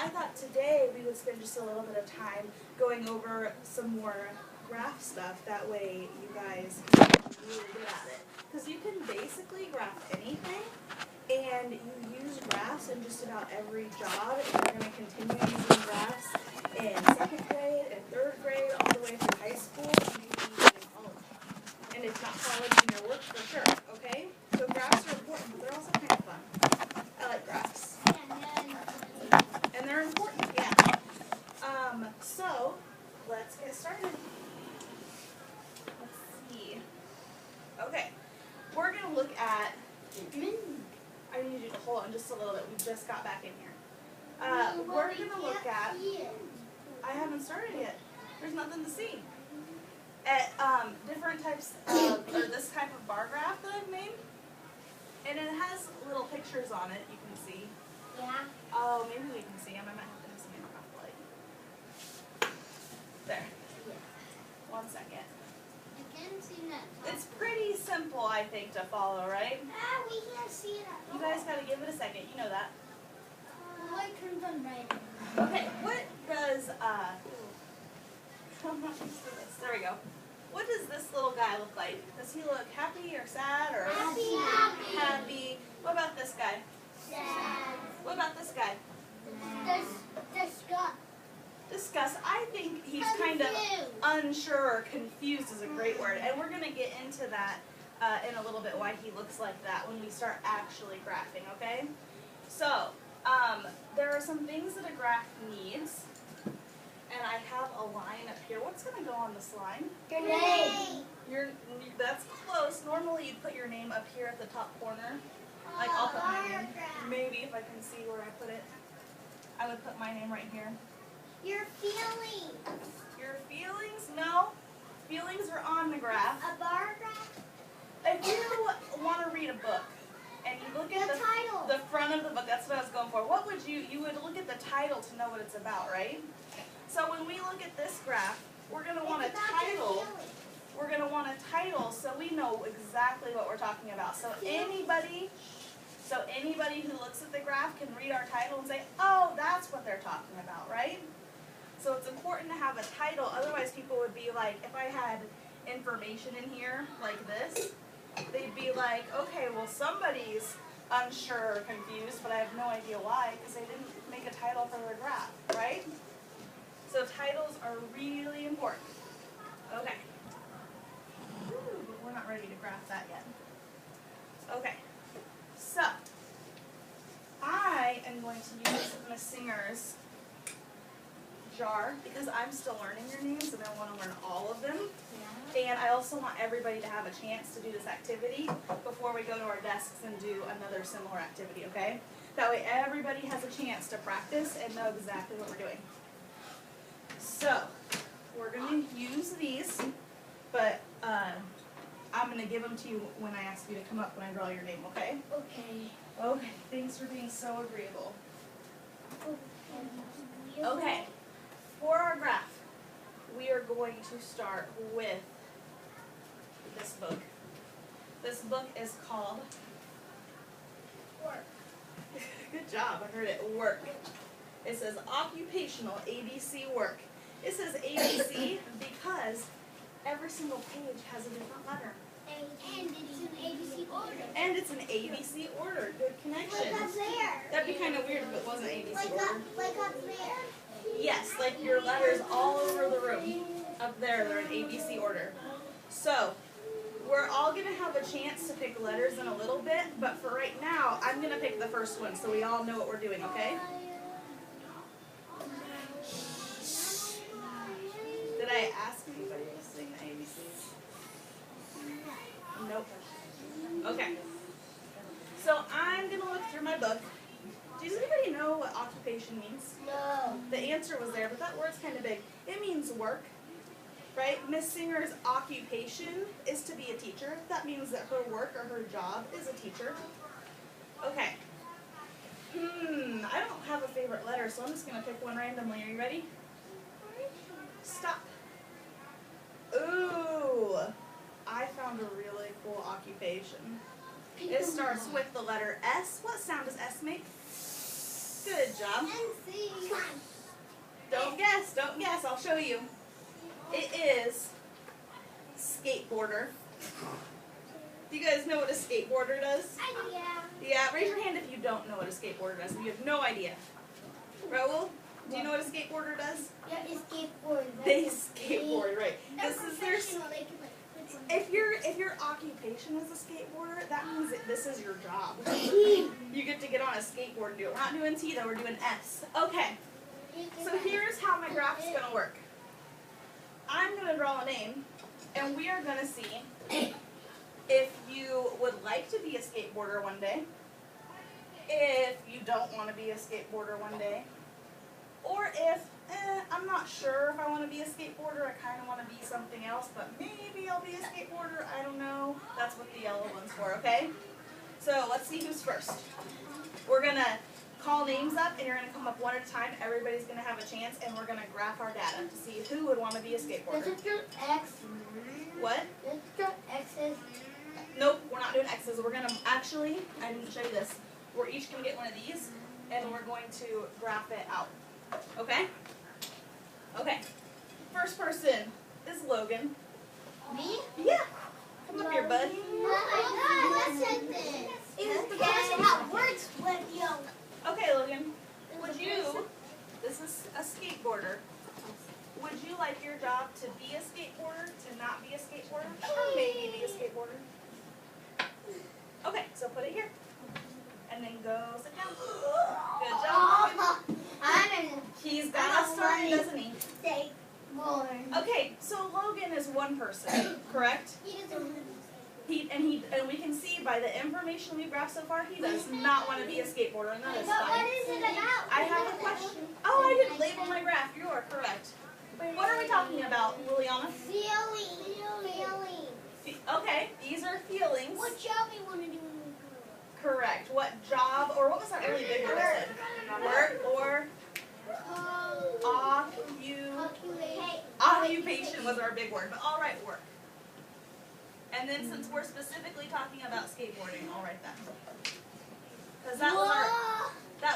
I thought today we would spend just a little bit of time going over some more graph stuff. That way you guys can get really good at it. Because you can basically graph anything, and you use graphs in just about every job. And you're going to continue using graphs in 2nd grade and 3rd grade, all the way through high school, and maybe even in college. And if not college, in your work for sure, okay? So graphs are important, but they're also kind of fun. I like graphs. And they're important, yeah. So, let's get started. Let's see. Okay, we're going to look at, I need you to hold on just a little bit. We just got back in here. We're going to look at, I haven't started yet. There's nothing to see. At different types of, or this type of bar graph that I've made. And it has little pictures on it, you can see. Yeah. Oh, maybe we can see them. I might have to have some graph light. There. Yeah. 1 second. I can see that. It's pretty simple, I think, to follow, right? We can't see that. You guys gotta give it a second. You know that. The light turns on right. Okay, what does, I'm not used to this. There we go. What does this little guy look like? Does he look happy or sad or happy? What about this guy? Sad. What about this guy? Disgust. Discuss. I think he's kind of unsure or confused is a great word. And we're going to get into that in a little bit, why he looks like that when we start actually graphing, okay? So, there are some things that a graph needs. And I have a line up here. What's going to go on this line? Your name. That's close. Normally you'd put your name up here at the top corner. Like I'll put my name. Maybe if I can see where I put it. I would put my name right here. Your feelings. Your feelings? No. Feelings are on the graph. A bar graph. If you want to read a book and you look at The title. the front of the book, that's what I was going for. What would you would look at the title to know what it's about, right? So when we look at this graph, we're going to want a title. We're going to want a title so we know exactly what we're talking about. So anybody who looks at the graph can read our title and say, oh, that's what they're talking about, right? So it's important to have a title. Otherwise, people would be like, if I had information in here like this, they'd be like, okay, well, somebody's unsure or confused, but I have no idea why because they didn't make a title for their graph, right? So titles are really important. Okay. Ooh, but we're not ready to graph that yet. Okay. So, I am going to use Miss Singer's jar because I'm still learning your names and I want to learn all of them. Yeah. And I also want everybody to have a chance to do this activity before we go to our desks and do another similar activity, okay? That way everybody has a chance to practice and know exactly what we're doing. So, we're going to use these, but I'm going to give them to you when I ask you to come up when I draw your name, okay? Okay. Okay, thanks for being so agreeable. Okay, for our graph, we are going to start with this book. This book is called Work. Good job, I heard it, Work. It says Occupational ABC Work. It says ABC because every single page has a different letter. And it's an ABC order. And it's an ABC order. Good connection. Like up there. That'd be kind of weird if it wasn't ABC order. Like up there. Yes, like your letters all over the room. Up there, they're in ABC order. So, we're all going to have a chance to pick letters in a little bit, but for right now, I'm going to pick the first one so we all know what we're doing, okay? Did I ask anybody to sing the ABCs? Nope. Okay. So I'm going to look through my book. Does anybody know what occupation means? No. The answer was there, but that word's kind of big. It means work, right? Miss Singer's occupation is to be a teacher. That means that her work or her job is a teacher. Okay. I don't have a favorite letter, so I'm just going to pick one randomly. Are you ready? Stop. Ooh, I found a really cool occupation. It starts with the letter S. What sound does S make? Good Good job. NC. Don't guess, don't guess. I'll show you. It is skateboarder. Do you guys know what a skateboarder does? Yeah. Yeah, raise your hand if you don't know what a skateboarder does. If you have no idea. Raul, do you know what a skateboarder does? Yeah, it's skateboard. They skateboard, right? This is their. If your occupation is a skateboarder, that means that this is your job. You get to get on a skateboard and do it. We're not doing T though, we're doing S. Okay. So here's how my graph is gonna work. I'm gonna draw a name, and we are gonna see if you would like to be a skateboarder one day, if you don't want to be a skateboarder one day, or if I'm not sure if I want to be a skateboarder. I kind of want to be something else, but maybe I'll be a skateboarder. I don't know. That's what the yellow one's for, okay? So let's see who's first. We're going to call names up, and you're going to come up one at a time. Everybody's going to have a chance, and we're going to graph our data to see who would want to be a skateboarder. Let's do X. What? Let's do X's. Nope, we're not doing X's. We're going to actually, I didn't show you this. We're each going to get one of these, and we're going to graph it out. Okay? Okay. First person is Logan. Me? Yeah. Come up here, bud. Oh my God, let's check this. It's the person that works with you. Okay, Logan. Would you, this is a skateboarder, would you like your job to be a skateboarder, to not be a skateboarder, or maybe be a skateboarder? Okay, so put it here. And then go sit down. Good job. He's got us started, doesn't he? Okay, so Logan is one person, correct? And we can see by the information we've graphed so far, he does not want to be a skateboarder, and that is But what fine. is it about? I have a question. Oh, I didn't label my graph. You are correct. What are we talking about, Liliana? Feeling. Okay, these are feelings. What job you want to do when you grow up? Correct. What job, or what was that really big word I said? Work or occupation was our big word, but I'll write work. And then since we're specifically talking about skateboarding, I'll write that. Because that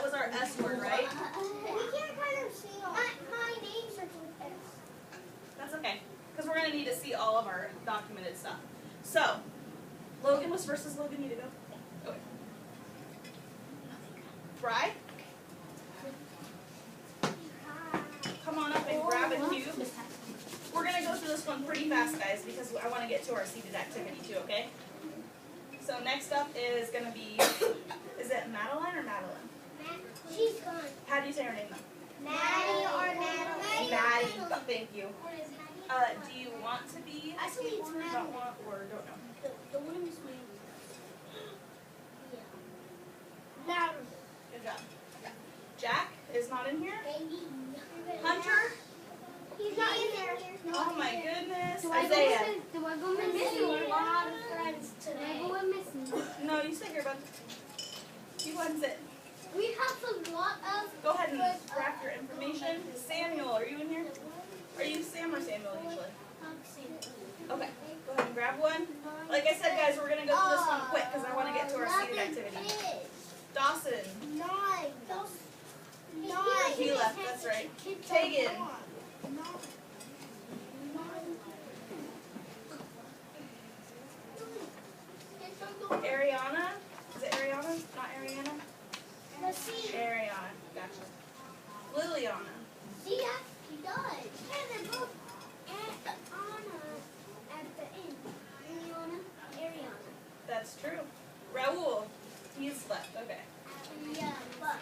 was our S word, right? We can't kind of see my name starts with S. That's okay. Because we're going to need to see all of our documented stuff. So, Logan was first. Does Logan need to go? Okay. Bri? Come on up and grab a cube. We're going to go through this one pretty fast, guys, because I want to get to our seated activity too, okay? So next up is going to be, is it Madeline or Madeline? She's gone. How do you say her name though? Maddie or Madeline? Maddie. Thank you. What is Maddie? Do you want to be a Actually, it's skateboarder, don't want, or don't know? The one who's my yeah. Good job. Okay. Jack is not in here. Baby. Hunter? He's not in there. Oh my goodness. Do I Isaiah. go We're missing a lot of friends Do I today. go missing? No, you sit here, bud. You go ahead and sit. We have a lot of. Go ahead and graph your information. Samuel, are you in here? Are you Sam or Samuel usually? Okay. Go ahead and grab one. Like I said, guys, we're going to go through this one quick because I want to get to our seated activity. Dawson. 9. He left, that's right. Tegan. Ariana. Is it Ariana? Not Ariana? Ariana. Gotcha. Liliana. See, he does. And they're both Anna at the end. Ariana. That's true. Raul. He's left. Okay. Yeah, but.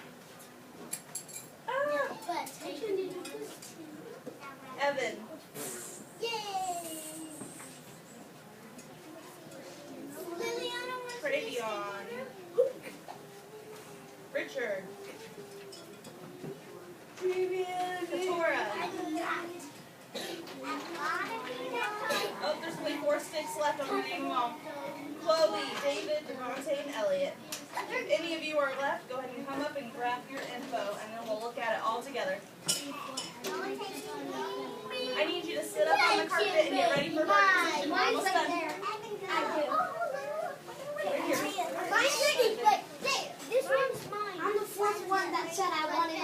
Ah. But. Evan. Yay! Liliana was Travion. Richard. Katora. Oh, there's only 4 sticks left. I'm going to name them all. Chloe, David, Devontae, and Elliot. If any of you are left, go ahead and come up and grab your info, and then we'll look at it all together. I need you to sit up on the carpet and get ready for birds. We're almost done. Right here. Mine's ready, but this one's mine. I'm the fourth one that said I wanted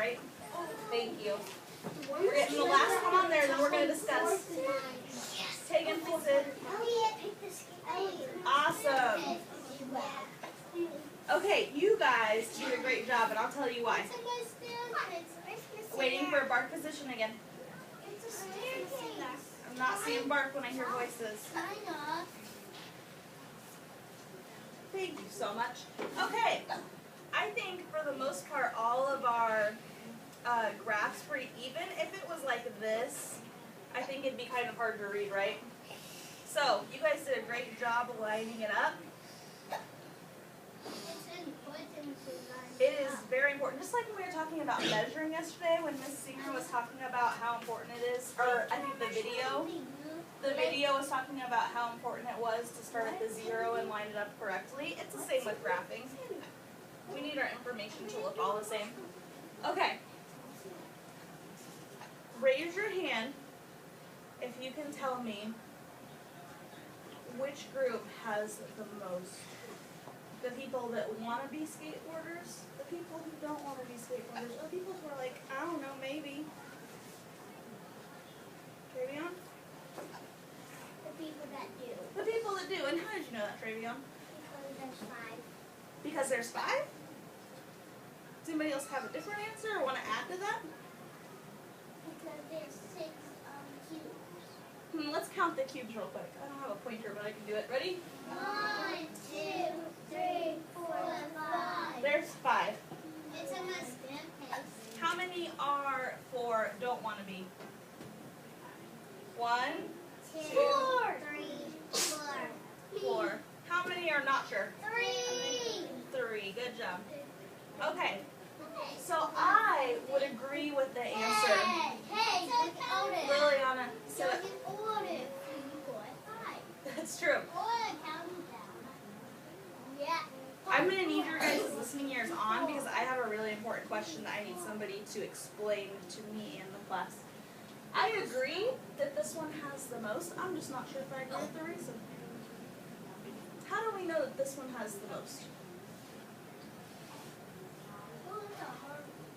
right? Thank you. We're getting the last one on there, then we're going to discuss. Tegan pulls in. Awesome. Okay, you guys did a great job, and I'll tell you why. Waiting for a bark position again. I'm not seeing bark when I hear voices. Thank you so much. Okay, I think for the most part, all of our graphs were even. If it was like this, I think it'd be kind of hard to read, right? So, you guys did a great job of lining it up. It is very important. Just like when we were talking about measuring yesterday, when Miss Singer was talking about how important it is, or I think the video was talking about how important it was to start at the 0 and line it up correctly. It's the same with graphing. We need our information to look all the same. Okay. Raise your hand if you can tell me which group has the most. The people that want to be skateboarders, the people who don't want to be skateboarders, or people who are like, I don't know, maybe. Travion? The people that do. The people that do. And how did you know that, Travion? Because there's 5. Because there's 5? Does anybody else have a different answer or want to add to that? Because there's 6 cubes. Let's count the cubes real quick. I don't have a pointer, but I can do it. Ready? 1, 2, 3, 4, 5. There's 5. It's a stamp paste. How many are for don't want to be? 1, 2, 3, 4. 4. How many are not sure? 3. 3. Good job. Okay. So I would agree with the answer. Hey, look at it. Liliana said Look at order. 5. that's true. Yeah. I'm going to need your guys' listening ears on because I have a really important question that I need somebody to explain to me and the class. I agree that this one has the most. I'm just not sure if I agree with the reason. How do we know that this one has the most?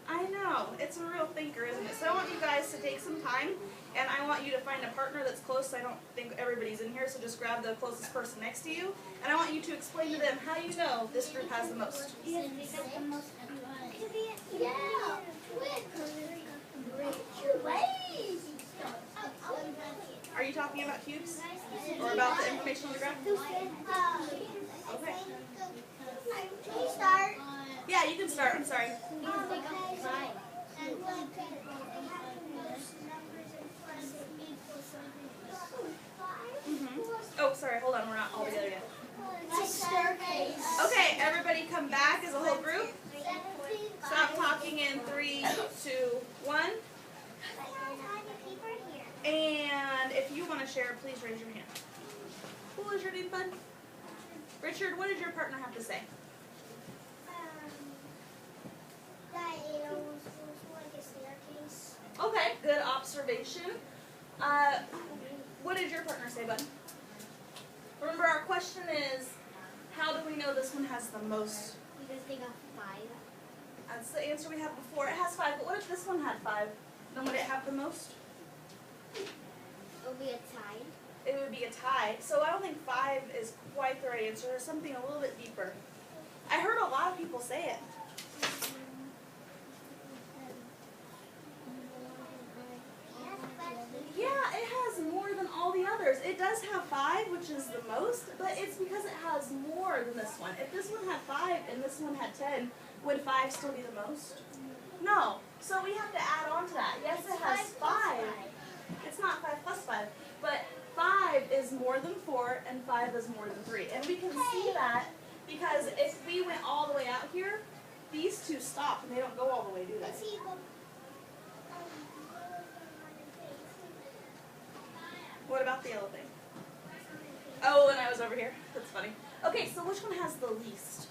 I know. It's a real thinker, isn't it? So I want you guys to take some time, and I want you to find a partner that's close. I don't think everybody's in here, so just grab the closest person next to you, and I want you to explain to them how you know this group has the most. Yeah. Are you talking about cubes? Or about the information on the graph? Okay. Can you start? Yeah, you can start. I'm sorry. Oh, sorry. Hold on. We're not all together yet. Okay, everybody come back as a whole group. Stop talking in 3, 2, 1. And if you want to share, please raise your hand. Who was your name, bud? Richard, what did your partner have to say? That it was like a staircase. Okay, good observation. What did your partner say, bud? Remember, our question is, how do we know this one has the most? Because they got 5. That's the answer we had before. It has 5, but what if this one had 5? Then would it have the most? It'll be a tie. It would be a tie. So I don't think 5 is quite the right answer. There's something a little bit deeper. I heard a lot of people say it. Yeah, it has more than all the others. It does have 5, which is the most, but it's because it has more than this one. If this one had 5 and this one had 10, would 5 still be the most? No. So we have to add on to that. Yes, it has 5. It's not 5 plus 5, but 5 is more than 4 and 5 is more than 3. And we can see that because if we went all the way out here, these two stop and they don't go all the way, do they? What about the yellow thing? Oh, and I was over here. That's funny. Okay, so which one has the least?